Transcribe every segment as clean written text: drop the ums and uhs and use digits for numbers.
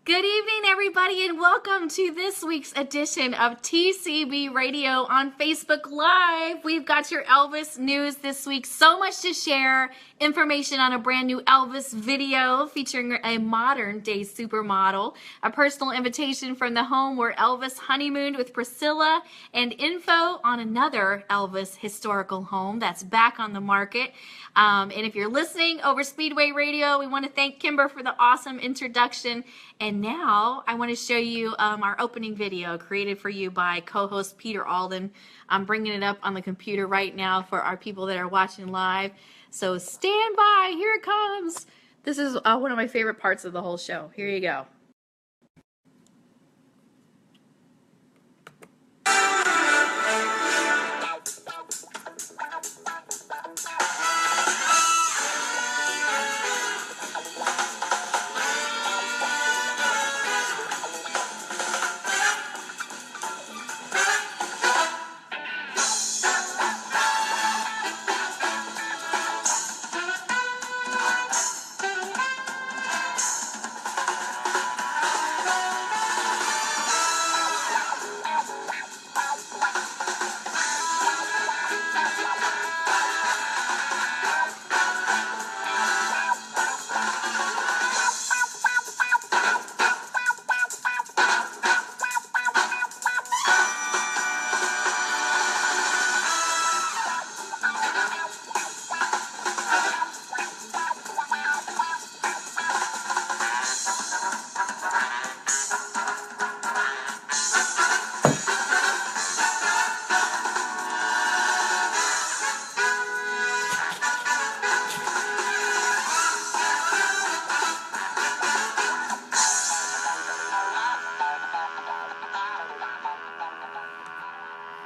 Good evening, everybody, and welcome to this week's edition of TCB Radio on Facebook Live. We've got your Elvis news this week. So much to share. Information on a brand new Elvis video featuring a modern-day supermodel. A personal invitation from the home where Elvis honeymooned with Priscilla, and info on another Elvis historical home that's back on the market. And if you're listening over Speedway Radio, we want to thank Kimber for the awesome introduction. And now I want to show you our opening video created for you by co-host Peter Alden. I'm bringing it up on the computer right now for our people that are watching live. So stand by. Here it comes. This is one of my favorite parts of the whole show. Here you go.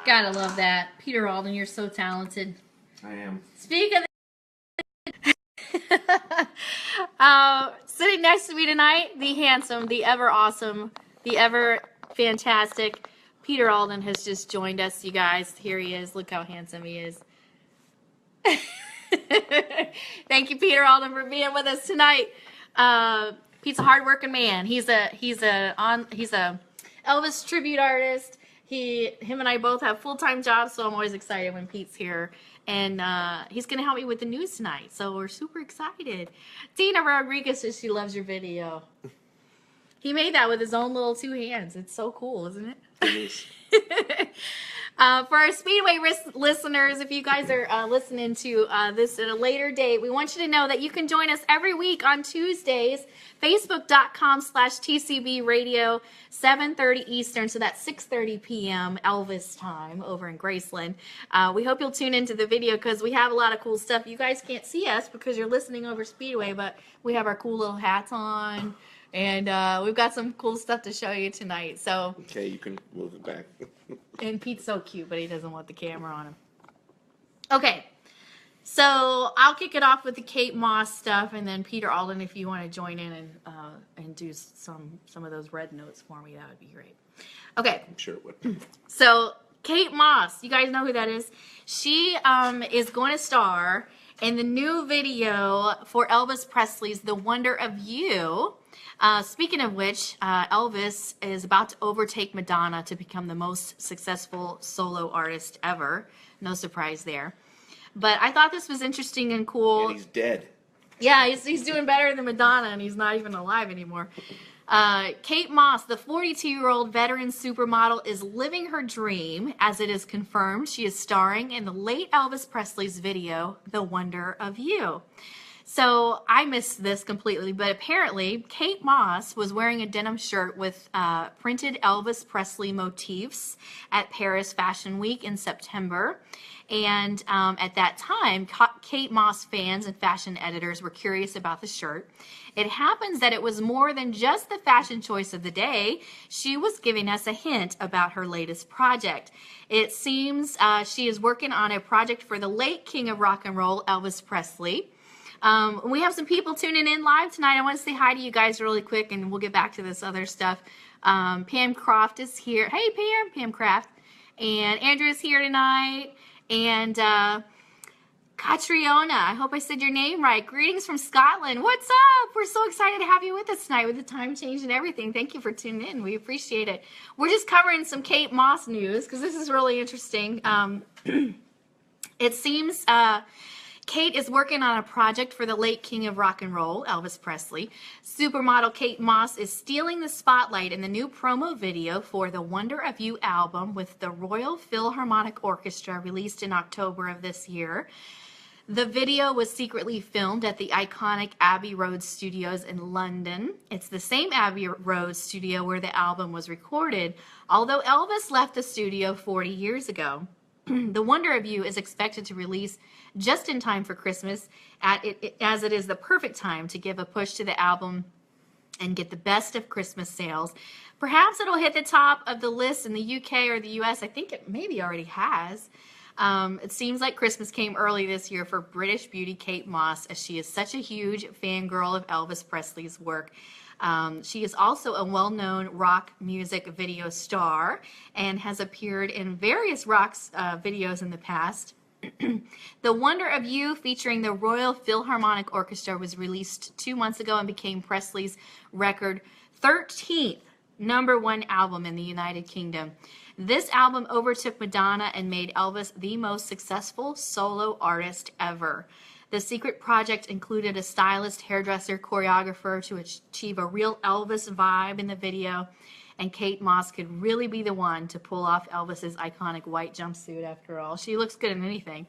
Gotta love that. Peter Alden, you're so talented. I am. Speak of sitting next to me tonight, the handsome, the ever awesome, the ever fantastic Peter Alden has just joined us, you guys. Here he is. Look how handsome he is. Thank you, Peter Alden, for being with us tonight. Pete's a hardworking man. He's a Elvis tribute artist. Him and I both have full-time jobs, so I'm always excited when Pete's here. And he's going to help me with the news tonight, so we're super excited. Tina Rodriguez says she loves your video. He made that with his own little two hands. It's so cool, isn't it? It is. For our Speedway listeners, if you guys are listening to this at a later date, we want you to know that you can join us every week on Tuesdays, facebook.com/TCB Radio, 7:30 Eastern, so that's 6:30 p.m. Elvis time over in Graceland. We hope you'll tune into the video because we have a lot of cool stuff. You guys can't see us because you're listening over Speedway, but we have our cool little hats on. And we've got some cool stuff to show you tonight. So Okay, you can move it back. and Pete's so cute, but he doesn't want the camera on him. Okay, so I'll kick it off with the Kate Moss stuff, and then Peter Alden, if you want to join in and do some of those red notes for me, that would be great. Okay. I'm sure it would. So Kate Moss, you guys know who that is. She is going to star in the new video for Elvis Presley's "The Wonder of You." Speaking of which, Elvis is about to overtake Madonna to become the most successful solo artist ever. No surprise there. But I thought this was interesting and cool. And he's dead. Yeah, he's doing better than Madonna, and he's not even alive anymore. Kate Moss, the 42-year-old veteran supermodel, is living her dream, as it is confirmed she is starring in the late Elvis Presley's video, "The Wonder of You." So I missed this completely, but apparently Kate Moss was wearing a denim shirt with printed Elvis Presley motifs at Paris Fashion Week in September. And at that time, Kate Moss fans and fashion editors were curious about the shirt. It happens that it was more than just the fashion choice of the day. She was giving us a hint about her latest project. It seems she is working on a project for the late king of rock and roll, Elvis Presley. We have some people tuning in live tonight. I want to say hi to you guys really quick, and we'll get back to this other stuff. Pam Croft is here. Hey, Pam Croft. And Andrew's here tonight. And Catriona, I hope I said your name right. Greetings from Scotland. What's up? We're so excited to have you with us tonight with the time change and everything. Thank you for tuning in. We appreciate it. We're just covering some Kate Moss news because this is really interesting. It seems Kate is working on a project for the late king of rock and roll, Elvis Presley. Supermodel Kate Moss is stealing the spotlight in the new promo video for the Wonder of You album with the Royal Philharmonic Orchestra released in October of this year. The video was secretly filmed at the iconic Abbey Road Studios in London. It's the same Abbey Road studio where the album was recorded, although Elvis left the studio 40 years ago. The Wonder of You is expected to release just in time for Christmas, as it is the perfect time to give a push to the album and get the best of Christmas sales. Perhaps it'll hit the top of the list in the UK or the US. I think it maybe already has. It seems like Christmas came early this year for British beauty Kate Moss, as she is such a huge fangirl of Elvis Presley's work. She is also a well-known rock music video star and has appeared in various rock videos in the past. The Wonder of You, featuring the Royal Philharmonic Orchestra, was released 2 months ago and became Presley's record 13th #1 album in the United Kingdom. This album overtook Madonna and made Elvis the most successful solo artist ever. The secret project included a stylist, hairdresser, choreographer to achieve a real Elvis vibe in the video, and Kate Moss could really be the one to pull off Elvis's iconic white jumpsuit after all. She looks good in anything.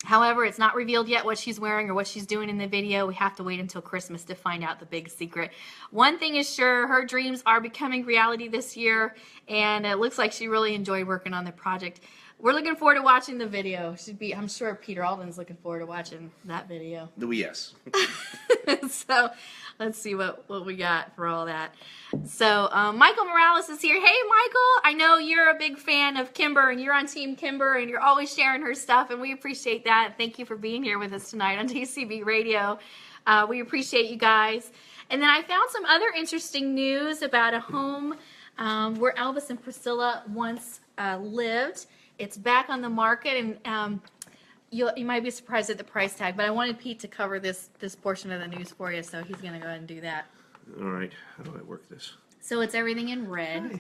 However, it's not revealed yet what she's wearing or what she's doing in the video. We have to wait until Christmas to find out the big secret. One thing is sure, her dreams are becoming reality this year, and it looks like she really enjoyed working on the project. We're looking forward to watching the video. I'm sure Peter Alden's looking forward to watching that video. Yes. So let's see what we got for all that. So Michael Morales is here. Hey, Michael, I know you're a big fan of Kimber, and you're on Team Kimber, and you're always sharing her stuff, and we appreciate that. Thank you for being here with us tonight on TCB Radio. We appreciate you guys. And then I found some other interesting news about a home where Elvis and Priscilla once lived. It's back on the market, and you might be surprised at the price tag, but I wanted Pete to cover this portion of the news for you, so he's going to go ahead and do that. All right. How do I work this? So it's everything in red.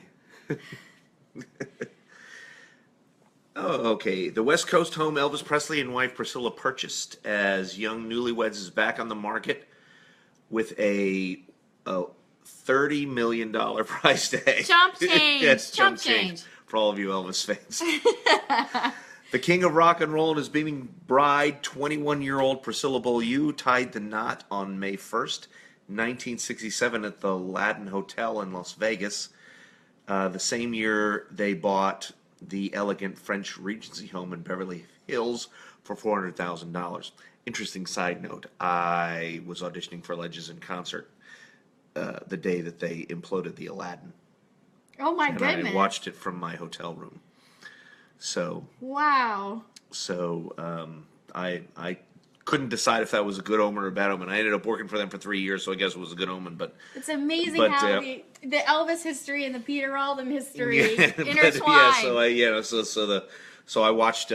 Oh, okay. The West Coast home Elvis Presley and wife Priscilla purchased as young newlyweds is back on the market with a $30 million price tag. Chump change. Yes, chump change. For all of you Elvis fans. The king of rock and roll and his beaming bride, 21-year-old Priscilla Beaulieu, tied the knot on May 1st, 1967 at the Aladdin Hotel in Las Vegas. The same year they bought the elegant French Regency home in Beverly Hills for $400,000. Interesting side note, I was auditioning for Legends in Concert the day that they imploded the Aladdin. Oh my goodness. And I watched it from my hotel room. So wow. So I couldn't decide if that was a good omen or a bad omen. I ended up working for them for 3 years, so I guess it was a good omen. But it's amazing how the Elvis history and the Peter Alden history intertwine. So I watched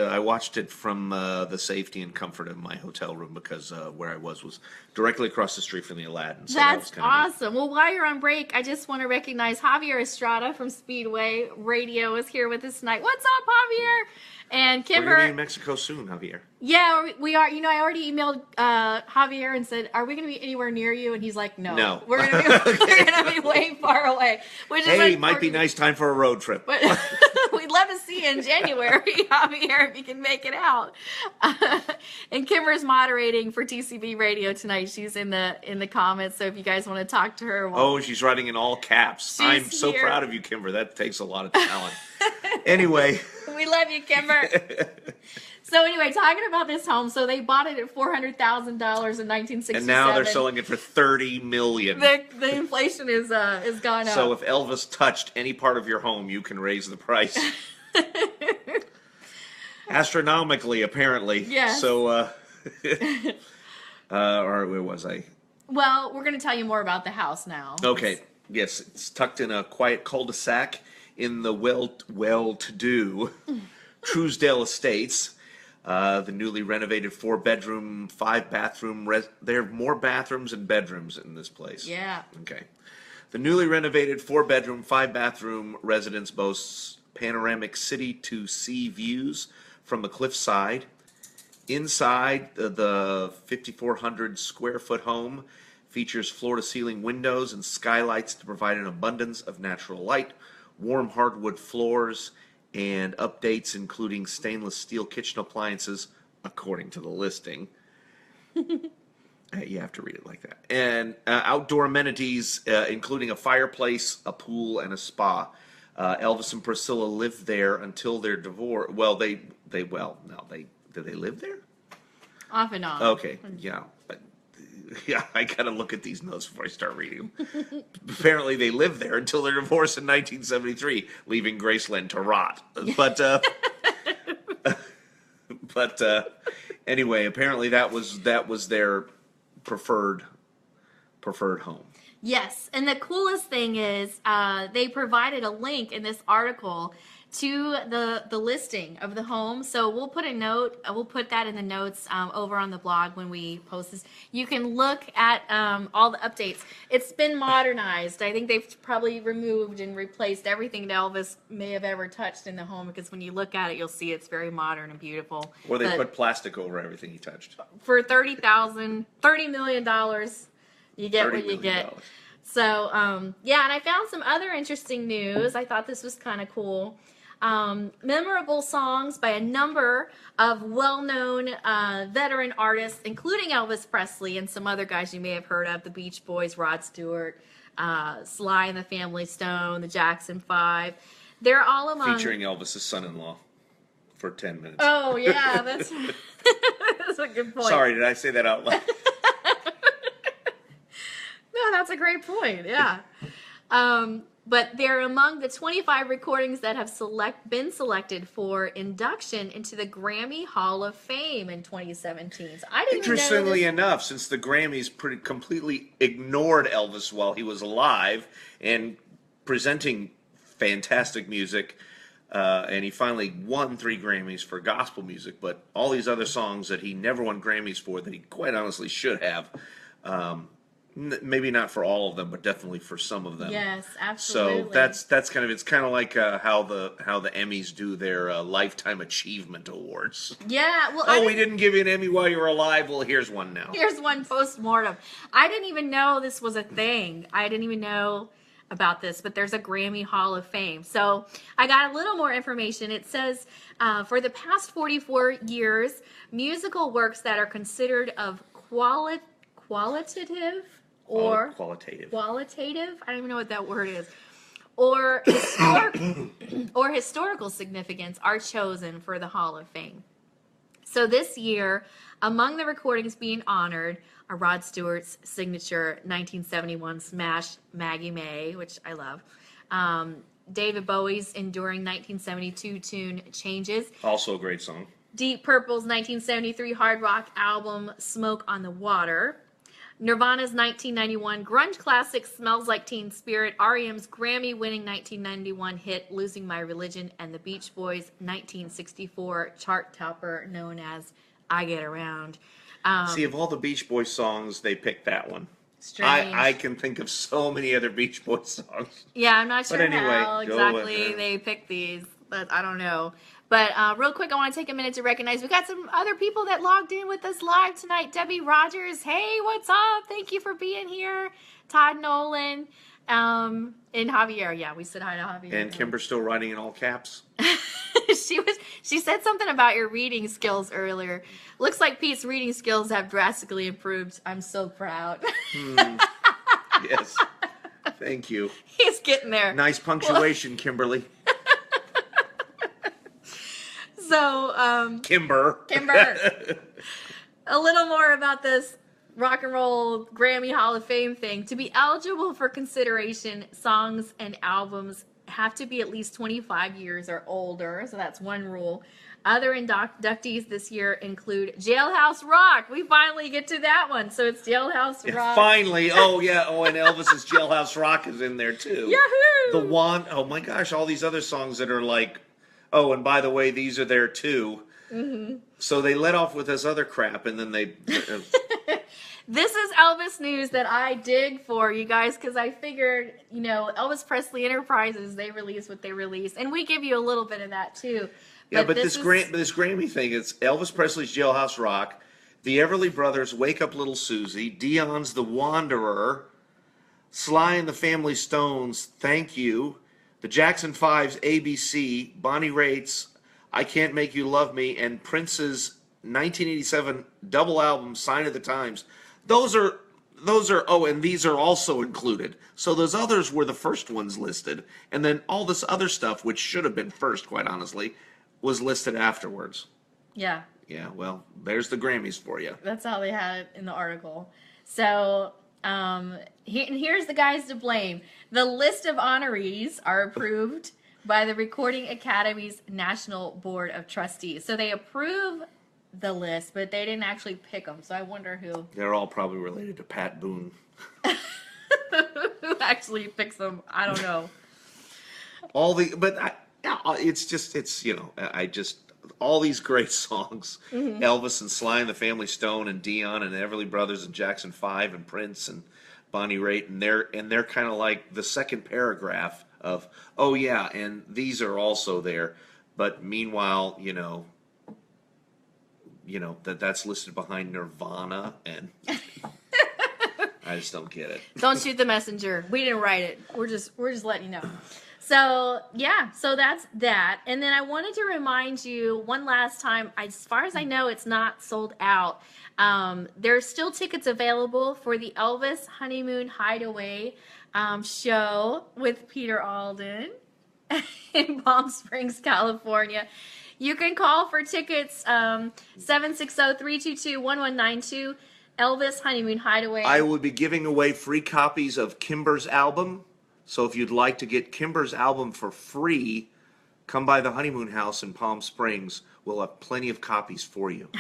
it from the safety and comfort of my hotel room because where I was directly across the street from the Aladdin. So that's awesome. Well, while you're on break, I just want to recognize Javier Estrada from Speedway Radio is here with us tonight. What's up, Javier? And Kimber. We're going to be in Mexico soon, Javier. Yeah, we are. You know, I already emailed Javier and said, "Are we going to be anywhere near you?" And he's like, "No, no. We're going to be way far away." Hey, it might be nice time for a road trip. But we'd love to see you in January, Javier, if you can make it out. And Kimber's moderating for TCB Radio tonight. She's in the comments, so if you guys want to talk to her, she's writing in all caps. I'm so proud of you, Kimber. That takes a lot of talent. Anyway. We love you, Kimber. So anyway, talking about this home, so they bought it at $400,000 in 1967. And now they're selling it for $30 million. The inflation is gone up. So if Elvis touched any part of your home, you can raise the price. Astronomically, apparently. Yes. So, or where was I? Well, we're going to tell you more about the house now. Okay. Yes, it's tucked in a quiet cul-de-sac in the well-to-do Truesdale Estates. The newly renovated 4-bedroom, 5-bathroom. There are more bathrooms and bedrooms in this place. Yeah. Okay. The newly renovated 4-bedroom, 5-bathroom residence boasts panoramic city-to-sea views from the cliffside. Inside, the 5,400 square foot home features floor-to-ceiling windows and skylights to provide an abundance of natural light, warm hardwood floors, and updates including stainless steel kitchen appliances, according to the listing. You have to read it like that. And outdoor amenities, including a fireplace, a pool, and a spa. Elvis and Priscilla lived there until their divorce. Well, did they live there? Off and on. Okay, yeah. Yeah, I gotta look at these notes before I start reading them. Apparently, they lived there until their divorce in 1973, leaving Graceland to rot. But anyway, apparently that was their preferred home. Yes, and the coolest thing is they provided a link in this article to the listing of the home. So we'll put that in the notes over on the blog when we post this. You can look at all the updates. It's been modernized. I think they've probably removed and replaced everything that Elvis may have ever touched in the home, because when you look at it, you'll see it's very modern and beautiful. Or they put plastic over everything he touched. For $30 million, you get what you get. So, yeah, and I found some other interesting news. I thought this was kind of cool. Memorable songs by a number of well-known veteran artists, including Elvis Presley and some other guys you may have heard of, the Beach Boys, Rod Stewart, Sly and the Family Stone, the Jackson 5. They're all among... Featuring Elvis's son-in-law for 10 minutes. Oh, yeah, that's a good point. Sorry, did I say that out loud? No, that's a great point, yeah. But they're among the 25 recordings that have been selected for induction into the Grammy Hall of Fame in 2017. So I didn't Interestingly know enough, since the Grammys completely ignored Elvis while he was alive and presenting fantastic music, and he finally won 3 Grammys for gospel music, but all these other songs that he never won Grammys for that he quite honestly should have, maybe not for all of them, but definitely for some of them. Yes, absolutely. So that's kind of, it's kind of like how the Emmys do their lifetime achievement awards. Yeah, well, we didn't give you an Emmy while you were alive. Well, here's one now. Here's one post-mortem. I didn't even know this was a thing. I didn't even know about this, but there's a Grammy Hall of Fame. So I got a little more information. It says, for the past 44 years, musical works that are considered of qualitative or qualitative. I don't even know what that word is. Or historical significance are chosen for the Hall of Fame. So this year, among the recordings being honored are Rod Stewart's signature 1971 smash Maggie May, which I love. David Bowie's enduring 1972 tune Changes. Also a great song. Deep Purple's 1973 hard rock album Smoke on the Water. Nirvana's 1991 grunge classic Smells Like Teen Spirit, R.E.M's Grammy-winning 1991 hit Losing My Religion, and the Beach Boys' 1964 chart topper known as I Get Around. See, of all the Beach Boys songs, they picked that one. Strange. I can think of so many other Beach Boys songs. Yeah, I'm not sure anyway, how exactly they picked these, but I don't know. But real quick, I want to take a minute to recognize we got some other people that logged in with us live tonight. Debbie Rogers, hey, what's up? Thank you for being here. Todd Nolan, and Javier. Yeah, we said hi to Javier. And Kimber's still writing in all caps. She said something about your reading skills earlier. Looks like Pete's reading skills have drastically improved. I'm so proud. Yes. Thank you. He's getting there. Nice punctuation, Kimberly. So, Kimber. A little more about this Rock and Roll Grammy Hall of Fame thing. To be eligible for consideration, songs and albums have to be at least 25 years or older. So that's one rule. Other inductees this year include Jailhouse Rock. We finally get to that one. So it's Jailhouse Rock. Finally. Oh, yeah. Oh, and Elvis's Jailhouse Rock is in there, too. Yahoo! The one, oh my gosh, all these other songs that are like, oh, and by the way, these are there, too. So they let off with this other crap, and then they. This is Elvis news that I dig for you guys because I figured, Elvis Presley Enterprises, they release what they release, and we give you a little bit of that too. Yeah, but this Grammy thing, it's Elvis Presley's Jailhouse Rock, the Everly Brothers, Wake Up Little Susie, Dion's The Wanderer, Sly and the Family Stones, Thank You, the Jackson 5's ABC, Bonnie Raitt's I Can't Make You Love Me, and Prince's 1987 double album, Sign of the Times. Those are, and these are also included. So those others were the first ones listed. And then all this other stuff, which should have been first, quite honestly, was listed afterwards. Yeah. Yeah, well, there's the Grammys for you. That's how they had it in the article. So, here's the guys to blame. The list of honorees are approved by the Recording Academy's National Board of Trustees. So they approve the list, but they didn't actually pick them. So I wonder who. They're all probably related to Pat Boone. Who actually picks them? I don't know. All these great songs. Mm-hmm. Elvis and Sly and the Family Stone and Dion and Everly Brothers and Jackson 5 and Prince and Bonnie Raitt, and they're kind of like the second paragraph of, oh yeah, and these are also there. But meanwhile, that's listed behind Nirvana, and I just don't get it. Don't shoot the messenger. We didn't write it. We're just letting you know. So yeah, so that's that. And then I wanted to remind you one last time. As far as I know, it's not sold out. There's still tickets available for the Elvis Honeymoon Hideaway show with Peter Alden in Palm Springs, California. You can call for tickets 760-322-1192, Elvis Honeymoon Hideaway. I will be giving away free copies of Kimber's album. So if you'd like to get Kimber's album for free, come by the Honeymoon House in Palm Springs. We'll have plenty of copies for you.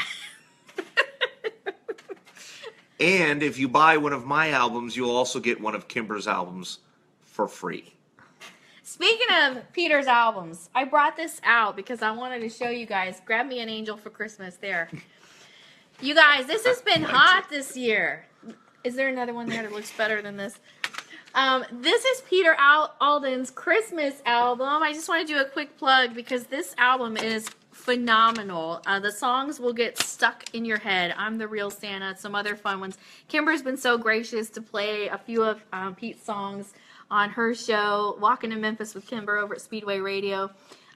And if you buy one of my albums, you'll also get one of Kimber's albums for free. Speaking of Peter's albums, I brought this out because I wanted to show you guys. Grab me an angel for Christmas there. You guys, this has been hot this year. Is there another one there that looks better than this? This is Peter Alden's Christmas album. I just want to do a quick plug because this album is phenomenal. The songs will get stuck in your head. I'm the Real Santa, some other fun ones. Kimber's been so gracious to play a few of Pete's songs on her show, Walking to Memphis with Kimber over at Speedway Radio.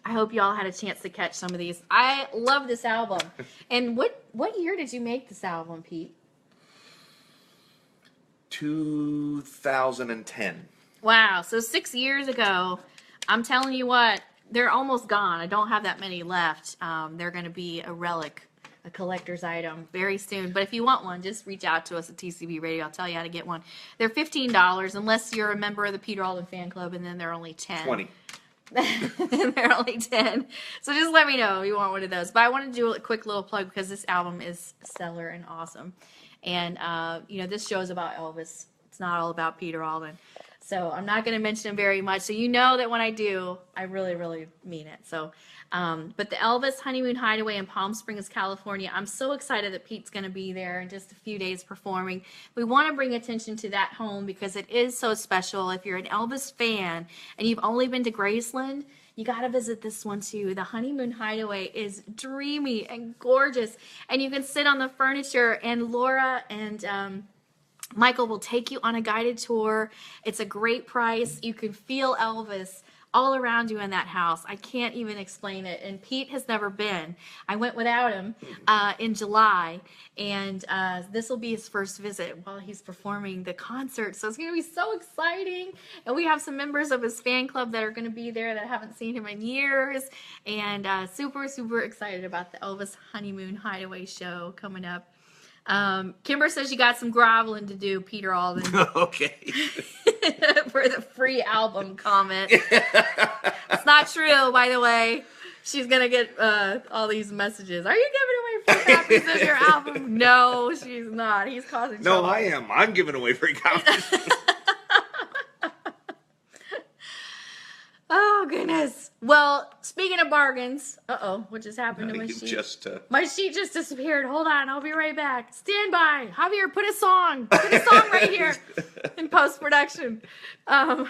I hope y'all had a chance to catch some of these. I love this album. And what year did you make this album, Pete? 2010. Wow, so 6 years ago. I'm telling you what, they're almost gone. I don't have that many left. They're going to be a relic, a collector's item very soon. But if you want one, just reach out to us at TCB Radio. I'll tell you how to get one. They're $15 unless you're a member of the Peter Alden fan club, and then they're only 10. 20. And they're only 10. So just let me know if you want one of those. But I want to do a quick little plug because this album is stellar and awesome. And, this show is about Elvis. It's not all about Peter Alden. So I'm not going to mention him very much. So you know that when I do, I really, really mean it. So, but the Elvis Honeymoon Hideaway in Palm Springs, California, I'm so excited that Pete's going to be there in just a few days performing. We want to bring attention to that home because it is so special. If you're an Elvis fan and you've only been to Graceland, you got to visit this one too. The Honeymoon Hideaway is dreamy and gorgeous. And you can sit on the furniture, and Laura and Michael will take you on a guided tour. It's a great price. You can feel Elvis all around you in that house. I can't even explain it. And Pete has never been. I went without him in July, and this will be his first visit while he's performing the concert. So it's going to be so exciting. And we have some members of his fan club that are going to be there that haven't seen him in years. And super, super excited about the Elvis Honeymoon Hideaway show coming up. Kimber says you got some groveling to do, Peter Alden. Okay. For the free album comment. It's not true, by the way. She's going to get all these messages. Are you giving away free copies of your album? No, she's not. He's causing trouble. No, I am. I'm giving away free copies. Oh, goodness. Well, speaking of bargains, what just happened to my sheet? My sheet just disappeared. Hold on, I'll be right back. Stand by. Javier, put a song right here in post-production. All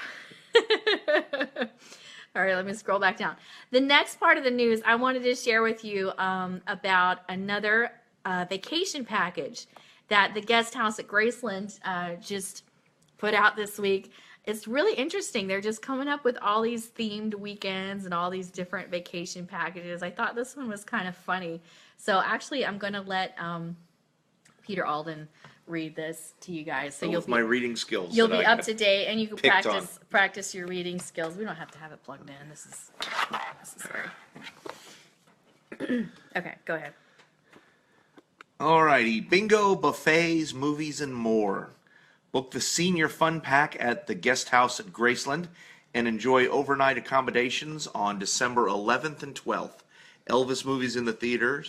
right, let me scroll back down. The next part of the news I wanted to share with you about another vacation package that the guest house at Graceland just put out this week. It's really interesting. They're just coming up with all these themed weekends and all these different vacation packages. I thought this one was kind of funny. So actually, I'm going to let Peter Alden read this to you guys. So with my reading skills. You'll be up to date, and you can practice your reading skills. We don't have to have it plugged in. This is necessary. Okay, go ahead. All righty. Bingo, buffets, movies, and more. Book the senior fun pack at the guest house at Graceland and enjoy overnight accommodations on December 11th and 12th. Elvis movies in the theater,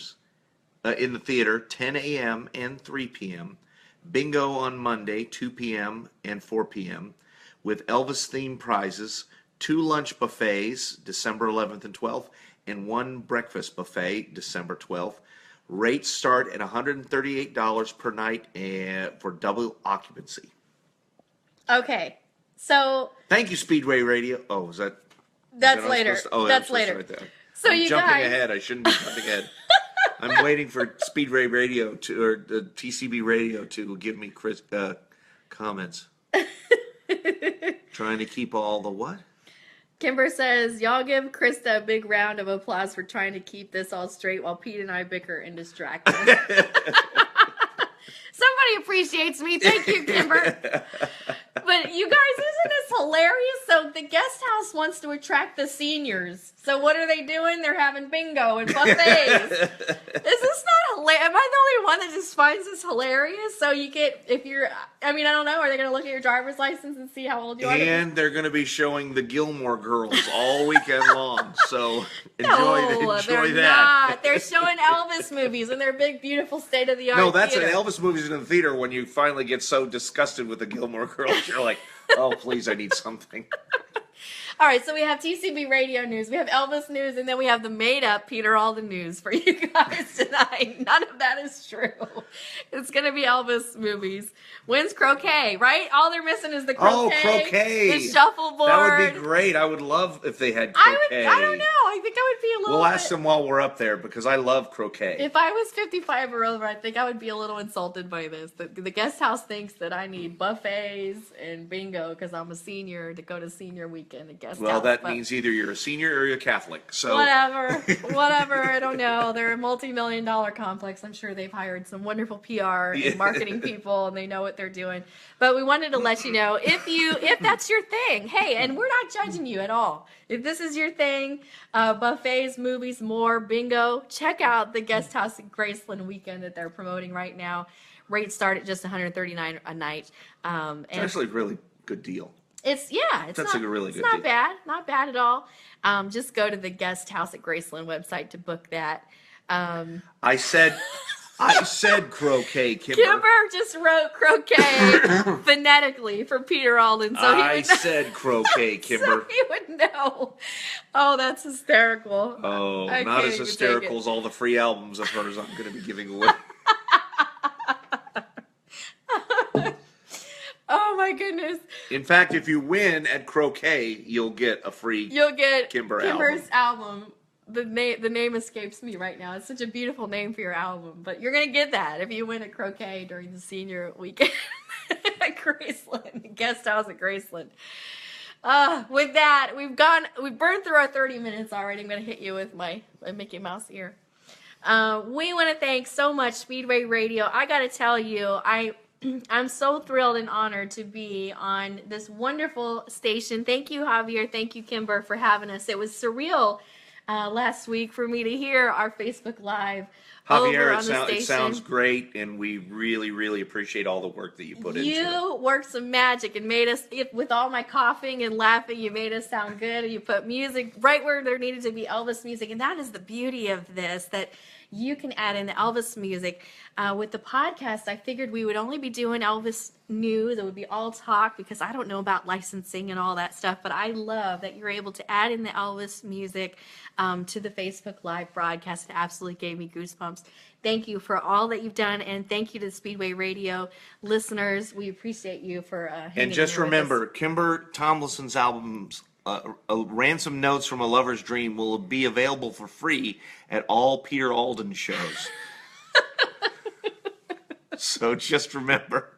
10 a.m. and 3 p.m. Bingo on Monday, 2 p.m. and 4 p.m. with Elvis-themed prizes, 2 lunch buffets, December 11th and 12th, and 1 breakfast buffet, December 12th. Rates start at $138 per night for double occupancy. Okay, so... Thank you, Speedway Radio. Oh, is that... That's later. That's later. Right there. So I'm you jumping guys... ahead. I shouldn't be jumping ahead. I'm waiting for Speedway Radio or the TCB Radio to give me comments. Trying to keep all the what? Kimber says, y'all give Krista a big round of applause for trying to keep this all straight while Pete and I bicker and distract him. Somebody appreciates me. Thank you, Kimber. But you guys, isn't this hilarious? So the guest house wants to attract the seniors. So what are they doing? They're having bingo and buffets. Is this not hilarious? Am I the only one that just finds this hilarious? So you get, I don't know, are they going to look at your driver's license and see how old you are? And they're going to be showing the Gilmore Girls all weekend long. So enjoy they're that. Not. They're showing Elvis movies in their big, beautiful, state-of-the-art No, that's theater. an Elvis movies in the theater when you finally get so disgusted with the Gilmore Girls. You're like, oh, please, I need something. All right, so we have TCB Radio news, we have Elvis news, and then we have the made-up Peter Alden news for you guys tonight. None of that is true. It's going to be Elvis movies. When's croquet, right? All they're missing is the croquet. Oh, croquet. The shuffleboard. That would be great. I would love if they had croquet. I don't know. I think I would be a little We'll ask them while we're up there because I love croquet. If I was 55 or over, I think I would be a little insulted by this. The guest house thinks that I need buffets and bingo because I'm a senior to go to senior weekend at guest house. Well, that means either you're a senior or you're a Catholic. So whatever. I don't know. They're a multi-million-dollar complex. I'm sure they've hired some wonderful PR and marketing people, and they know what they're doing. But we wanted to let you know if that's your thing. Hey, and we're not judging you at all. If this is your thing, buffets, movies, more, bingo, check out the guest house at Graceland weekend that they're promoting right now. Rates start at just $139 a night. It's actually a really good deal. It's not bad. Not bad at all. Just go to the guest house at Graceland website to book that. I said croquet, Kimber. Kimber just wrote croquet phonetically for Peter Alden. So I said croquet, Kimber. So he would know. Oh, that's hysterical. Oh, not as hysterical as all the free albums of hers I'm going to be giving away. Oh my goodness! In fact, if you win at croquet, you'll get a free. Kimber's album. The name escapes me right now. It's such a beautiful name for your album, but you're gonna get that if you win at croquet during the senior weekend at Graceland, guest house at Graceland. With that, we've burned through our 30 minutes already. I'm gonna hit you with my Mickey Mouse ear. We want to thank so much Speedway Radio. I gotta tell you, I'm so thrilled and honored to be on this wonderful station. Thank you, Javier. Thank you, Kimber, for having us. It was surreal last week for me to hear our Facebook Live. Javier, it sounds great, and we really, really appreciate all the work that you put into it. You worked some magic and made us, with all my coughing and laughing, you made us sound good, and you put music right where there needed to be Elvis music, and that is the beauty of this, that you can add in the Elvis music. With the podcast, I figured we would only be doing Elvis news. It would be all talk because I don't know about licensing and all that stuff, but I love that you're able to add in the Elvis music to the Facebook Live broadcast. It absolutely gave me goosebumps. Thank you for all that you've done, and thank you to the Speedway Radio listeners. We appreciate you for hanging And just in there with remember, us. Kimber Tomlinson's albums, Ransom Notes from a Lover's Dream, will be available for free at all Peter Alden shows. So just remember.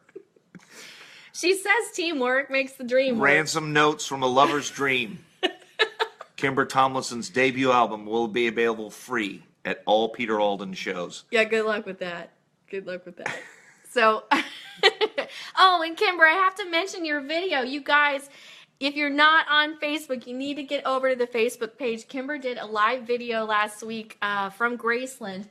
She says teamwork makes the dream work. Ransom Notes from a Lover's Dream. Kimber Tomlinson's debut album will be available free at all Peter Alden shows. Yeah, good luck with that. Good luck with that. So, oh, and Kimber, I have to mention your video. You guys, if you're not on Facebook, you need to get over to the Facebook page. Kimber did a live video last week from Graceland.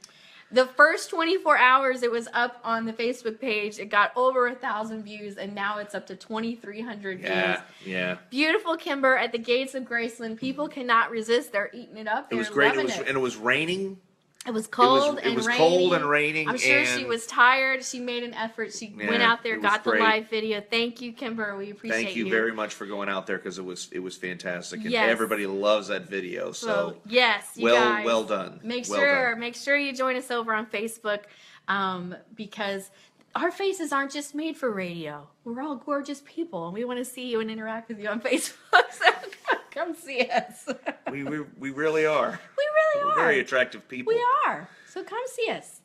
The first 24 hours it was up on the Facebook page, it got over 1,000 views, and now it's up to 2,300 views. Yeah. Beautiful Kimber at the gates of Graceland. People cannot resist. They're eating it up. It was great. And it was raining. It was cold It was raining. cold and raining. I'm sure she was tired. She made an effort. She went out there, got the live video. Thank you, Kimber. We appreciate you. Thank you very much for going out there because it was fantastic. And Yes. everybody loves that video. So yes, you guys, well done. Make Well sure done. you join us over on Facebook because our faces aren't just made for radio. We're all gorgeous people, and we want to see you and interact with you on Facebook. So come see us. We really are. We're very attractive people. We are. So come see us.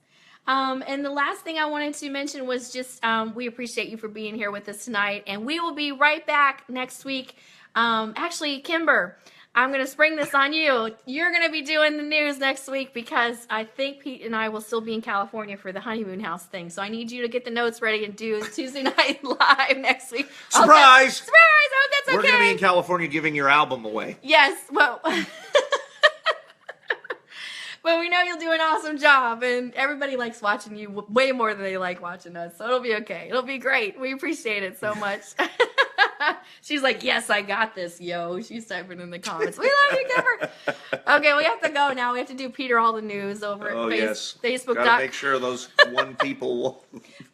And the last thing I wanted to mention was just we appreciate you for being here with us tonight. And we will be right back next week. Actually, Kimber, I'm going to spring this on you. You're going to be doing the news next week because I think Pete and I will still be in California for the honeymoon house thing. So I need you to get the notes ready and do Tuesday Night Live next week. Surprise! Surprise! I hope that's okay. We're going to be in California giving your album away. Yes, well... But we know you'll do an awesome job, and everybody likes watching you way more than they like watching us, so it'll be okay. It'll be great. We appreciate it so much. She's like, yes, I got this, yo. She's typing in the comments. We love you, Kimber. Okay, we have to go now. We have to do Peter All the News over at Facebook. Gotta make sure those one people will...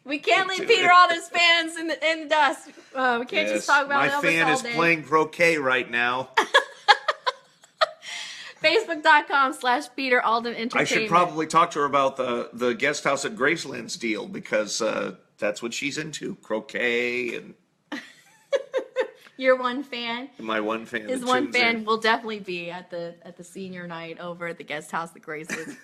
We can't leave Peter Alden's fans in the dust. We can't just talk about Elvis all day. My fan is playing croquet right now. Facebook.com/Peter Alden Entertainment. I should probably talk to her about the guest house at Graceland's deal because that's what she's into, croquet and... Your one fan? My one fan. His one fan will definitely be at the senior night over at the guest house at Graceland.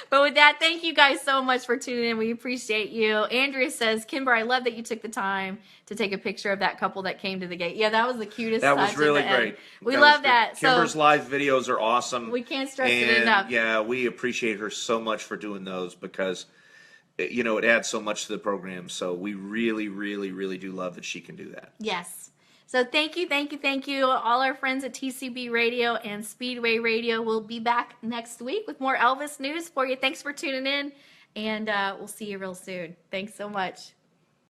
But with that, thank you guys so much for tuning in. We appreciate you. Andrea says, Kimber, I love that you took the time to take a picture of that couple that came to the gate. Yeah, that was the cutest. That was really great. We love that. Kimber's live videos are awesome. We can't stress it enough. Yeah, we appreciate her so much for doing those because, you know, it adds so much to the program. So we really, really, really do love that she can do that. Yes. So thank you. All our friends at TCB Radio and Speedway Radio will be back next week with more Elvis news for you. Thanks for tuning in, and we'll see you real soon. Thanks so much.